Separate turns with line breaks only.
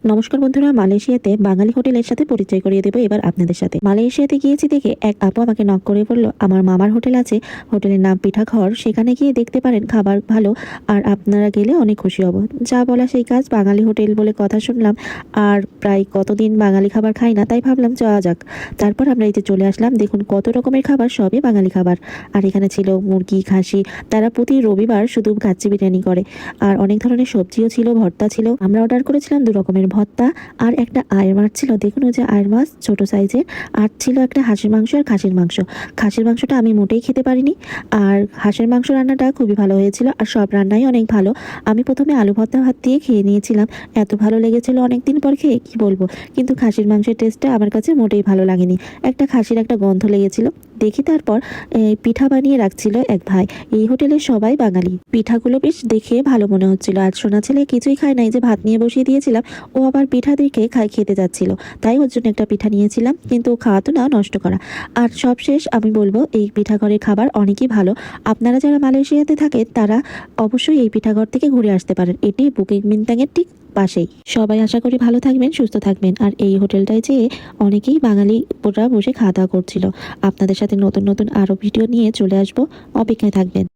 নমস্কার বন্ধুরা, মালয়েশিয়াতে বাঙালি হোটেলের সাথে পরিচয় করিয়ে দেবো এবার আপনাদের সাথে। মালয়েশিয়াতে গিয়েছি দেখে এক আপু আমাকে নক করে বলল, আমার মামার হোটেল আছে, হোটেলের নাম পিঠা ঘর, সেখানে গিয়ে দেখতে পারেন, খাবার ভালো, আর আপনারা গেলে অনেক খুশি হব। যা বলা সেই কাজ, বাঙালি হোটেল বলে কথা শুনলাম, আর প্রায় কতদিন বাঙালি খাবার খাই না, তাই ভাবলাম যাওয়া যাক। তারপর আমরা এই যে চলে আসলাম, দেখুন কত রকমের খাবার, সবই বাঙালি খাবার। আর এখানে ছিল মুরগি, খাসি, তারা প্রতি রবিবার শুধু কাচ্চি বিরিয়ানি করে, আর অনেক ধরনের সবজিও ছিল, ভর্তা ছিল। আমরা অর্ডার করেছিলাম 2 রকমের ভর্তা আর একটা আয়ের মাছ ছিল, দেখুন ওই যে আয়ের মাছ ছোট সাইজের, আর ছিল একটা হাঁসের মাংস আর খাসির মাংস। খাসির মাংসটা আমি মোটেই খেতে পারিনি, আর হাঁসের মাংস রান্নাটা খুবই ভালো হয়েছিল, আর সব রান্নাই অনেক ভালো। আমি প্রথমে আলু ভর্তা ভাত দিয়ে খেয়ে নিয়েছিলাম, এত ভালো লেগেছিল অনেকদিন পর খেয়ে, কি বলবো। কিন্তু খাসির মাংসের টেস্টটা আমার কাছে মোটেই ভালো লাগেনি, একটা খাসির একটা গন্ধ লেগেছিল। দেখি তারপর পিঠা বানিয়ে রাখছিল এক ভাই। এই হোটেলের সবাই বাঙালি, পিঠাগুলো বেশ দেখে ভালো মনে হচ্ছিল। আর সোনা ছেলে কিছুই খায় নাই, যে ভাত নিয়ে বসিয়ে দিয়েছিলাম, ও আবার পিঠা দেখে খেতে যাচ্ছিল, তাই ওর জন্য একটা পিঠা নিয়েছিলাম, কিন্তু ও খাওয়াতো না, নষ্ট করা। আর সব শেষ আমি বলবো, এই পিঠাঘরের খাবার অনেকই ভালো। আপনারা যারা মালয়েশিয়াতে থাকেন তারা অবশ্যই এই পিঠাঘর থেকে ঘুরে আসতে পারেন, এটি বুকিং মিন্তাংয়ের ঠিক পাশেই। সবাই আশা করি ভালো থাকবেন, সুস্থ থাকবেন। আর এই হোটেলটায় যেয়ে অনেকেই বাঙালিরা বসে খাওয়া দাওয়া করছিল। আপনাদের সাথে নতুন নতুন আরও ভিডিও নিয়ে চলে আসবো, অপেক্ষায় থাকবেন।